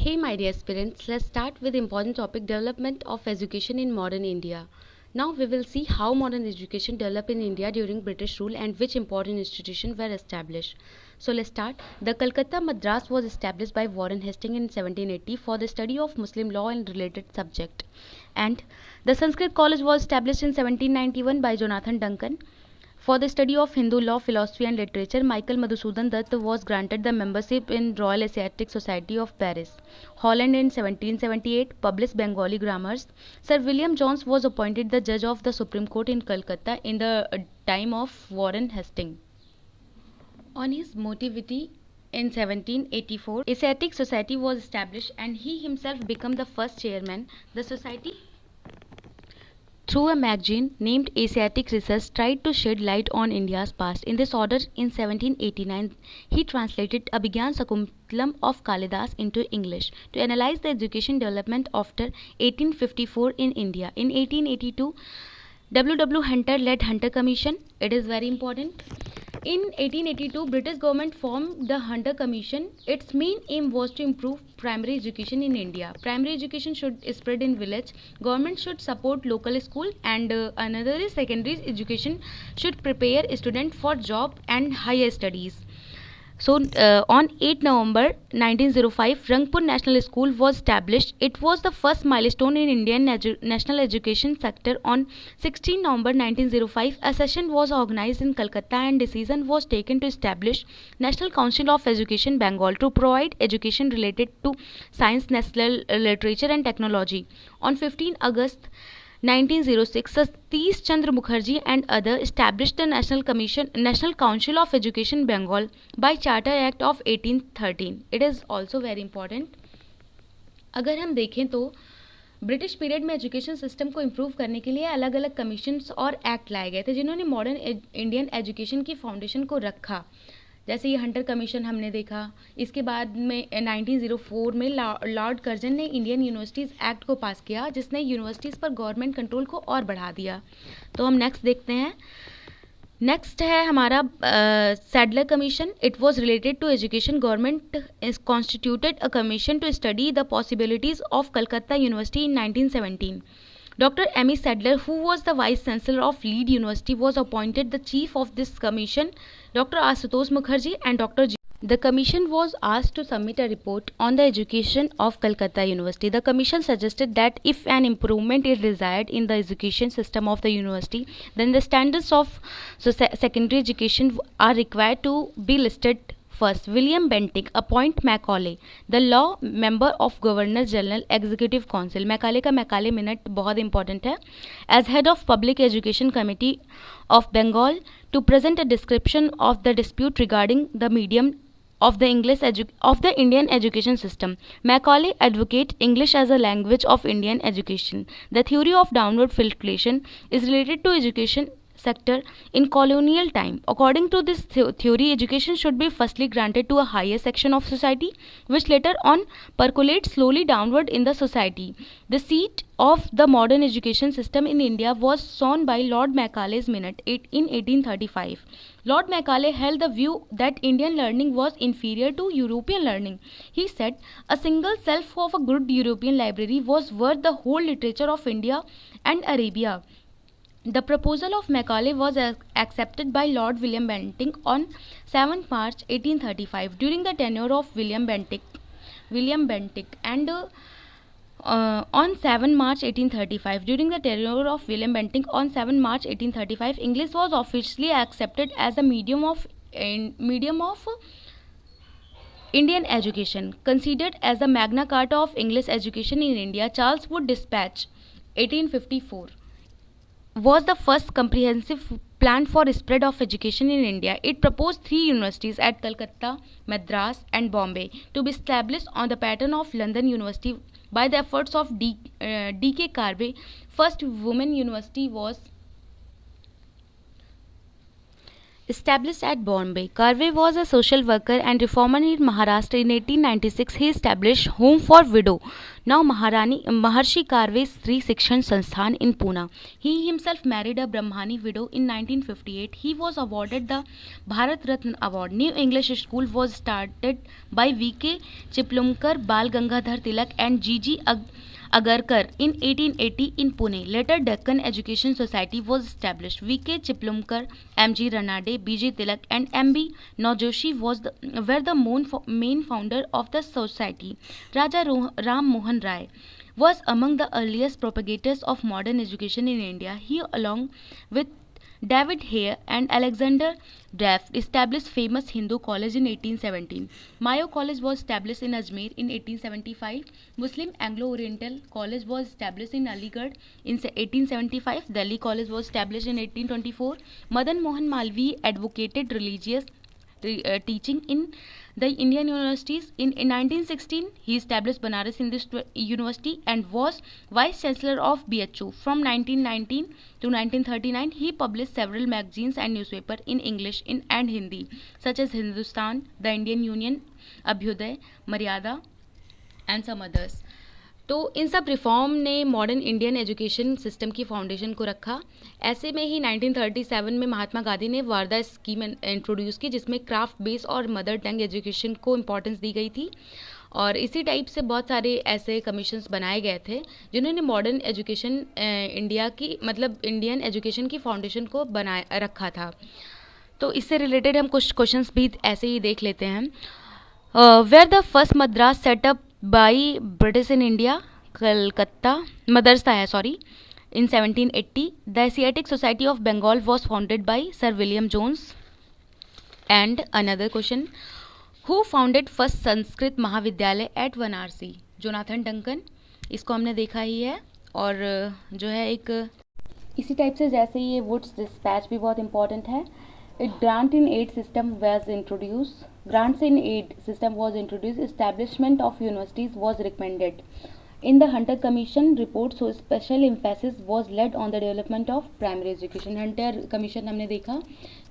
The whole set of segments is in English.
Hey my dear aspirants, let's start with the important topic development of education in modern India. Now we will see how modern education developed in India during British rule and which important institutions were established. So let's start. The Calcutta Madras was established by Warren Hastings in 1780 for the study of Muslim law and related subject. And the Sanskrit College was established in 1791 by Jonathan Duncan. For the study of Hindu law, philosophy and literature, Michael Madhusudan Dutt was granted the membership in Royal Asiatic Society of Paris. Holland in 1778 published Bengali grammars. Sir William Jones was appointed the judge of the Supreme Court in Calcutta in the time of Warren Hastings. On his motivity in 1784, Asiatic Society was established and he himself became the first chairman. The society through a magazine named Asiatic Research tried to shed light on India's past. In this order, in 1789, he translated Abhigyan Sakuntalam of Kalidas into English to analyze the education development after 1854 in India. In 1882, W. Hunter led Hunter Commission. It is very important. In 1882, British government formed the Hunter Commission. Its main aim was to improve primary education in India. Primary education should spread in village. Government should support local school, and another is secondary education should prepare student for job and higher studies. So on 8 November 1905, Rangpur National School was established. It was the first milestone in Indian national education sector. On 16 November 1905, a session was organized in Calcutta and decision was taken to establish National Council of Education Bengal to provide education related to science, natural literature and technology. On 15 August 1906, Satish Chandra Mukherjee and others established the National Council of Education Bengal by Charter Act of 1813. It is also very important. अगर हम देखें तो British period में education system को improve करने के लिए अलग अलग कमीशंस और एक्ट लाए गए थे जिन्होंने मॉडर्न इंडियन एजुकेशन की फाउंडेशन को रखा. जैसे ये हंटर कमीशन हमने देखा. इसके बाद में 1904 में लॉर्ड कर्जन ने इंडियन यूनिवर्सिटीज़ एक्ट को पास किया जिसने यूनिवर्सिटीज़ पर गवर्नमेंट कंट्रोल को और बढ़ा दिया. तो हम नेक्स्ट देखते हैं. नेक्स्ट है हमारा Sadler commission. It was related to education. Government is constituted a commission to study the possibilities of Calcutta university in 1917. Dr. M. E. Sadler, who was the Vice Chancellor of Lead University, was appointed the chief of this commission. Dr. Ashutosh Mukherjee and Dr. G. The commission was asked to submit a report on the education of Calcutta University. The commission suggested that if an improvement is desired in the education system of the university, then the standards of secondary education are required to be listed. First, William Bentinck appoint Macaulay, the law member of Governor General Executive Council. Macaulay का Macaulay minute बहुत important है. As head of Public Education Committee of Bengal to present a description of the dispute regarding the medium of the Indian education system. Macaulay advocate English as a language of Indian education. The theory of downward filtration is related to education sector in colonial time. According to this theory, education should be firstly granted to a higher section of society, which later on percolates slowly downward in the society. The seat of the modern education system in India was shown by Lord Macaulay's minute in 1835. Lord Macaulay held the view that Indian learning was inferior to European learning. He said a single shelf of a good European library was worth the whole literature of India and Arabia. The proposal of Macaulay was accepted by Lord William Bentinck on 7 March 1835 during the tenure of William Bentinck, and on 7 March 1835 during the tenure of William Bentinck on 7 March 1835 English was officially accepted as a medium of Indian education, considered as the Magna Carta of English education in India. Charles Wood Dispatch 1854 was the first comprehensive plan for spread of education in India. It proposed 3 universities at Calcutta, Madras and Bombay to be established on the pattern of London University by the efforts of D.K. Carve. First women university was Established at Bombay, Karve was a social worker and reformer in Maharashtra. In 1896, he established Home for Widow, now Maharshi Karve Stri Shikshan Sansthan in Pune. He himself married a Brahmani widow in 1958. He was awarded the Bharat Ratna Award. New English School was started by V.K. Chiplumkar, Bal Gangadhar Tilak and G.G. Agarkar in 1880 in Pune. Later, Deccan Education Society was established. V.K. Chiplumkar, M.G. Ranade, B.G. Tilak, and M.B. Naujoshi were the main founder of the society. Raja Ram Mohan Rai was among the earliest propagators of modern education in India. He, along with David Hare and Alexander Draft, established famous Hindu college in 1817. Mayo College was established in Ajmer in 1875. Muslim Anglo-Oriental College was established in Aligarh in 1875. Delhi College was established in 1824. Madan Mohan Malviya advocated religious teaching in the Indian universities. In 1916, he established Banaras Hindu University and was Vice Chancellor of BHU. From 1919 to 1939, he published several magazines and newspapers in English and Hindi, such as Hindustan, The Indian Union, Abhyuday, Maryada, and some others. तो इन सब reform ने modern Indian education system की foundation को रखा. ऐसे में ही 1937 में महात्मा गांधी ने वारदा स्कीम इंट्रोड्यूस की, जिसमें क्राफ्ट बेस और मदर टंग एजुकेशन को इम्पोर्टेंस दी गई थी. और इसी टाइप से बहुत सारे ऐसे कमीशंस बनाए गए थे जिन्होंने मॉडर्न एजुकेशन इंडिया की मतलब इंडियन एजुकेशन की फाउंडेशन को बनाए रखा था. तो इससे रिलेटेड हम कुछ क्वेश्चंस भी ऐसे ही देख लेते हैं. Where the first Madras setup by British in India, Calcutta, Madrasa hai, sorry, in 1780. The Asiatic Society of Bengal was founded by Sir William Jones. And another question, who founded first Sanskrit Mahavidyalaya at Varanasi? Jonathan Duncan. इसको हमने देखा ही है. और जो है एक इसी type से जैसे ये वुड्स डिस्पैच भी बहुत इंपॉर्टेंट है. Grants in aid system was introduced. Establishment of universities was recommended. In the Hunter Commission report, so special emphasis was laid on the development of primary education. Hunter Commission हमने देखा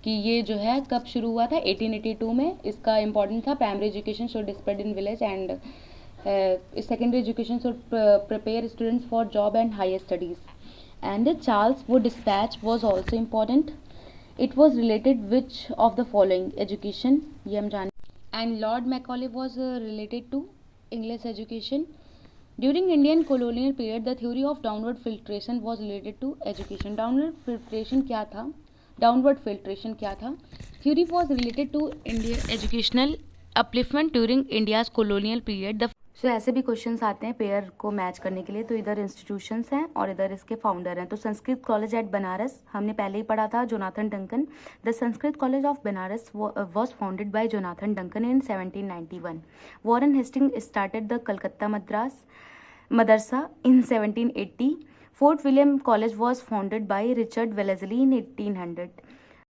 कि ये जो है कब शुरू हुआ था, 1882 में. इसका इम्पोर्टेंट था primary education should spread in village and secondary education should prepare students for job and higher studies. And the Charles Wood dispatch was also important. It was related which of the following education, ये हम जाने. And Lord Macaulay was related to English education. During Indian colonial period, the theory of downward filtration was related to education. Downward filtration क्या था? Theory was related to Indian educational upliftment during India's colonial period. सो ऐसे भी questions आते हैं pair को match करने के लिए. तो इधर इंस्टीट्यूशंस हैं और इधर इसके फाउंडर हैं. तो संस्कृत कॉलेज एट बनारस हमने पहले ही पढ़ा था, Jonathan Duncan. The Sanskrit college of Banaras was founded by Jonathan Duncan in 1791. Warren Hasting started the Calcutta Madrasa in 1780. Fort William college was founded by Richard Wellesley in 1800.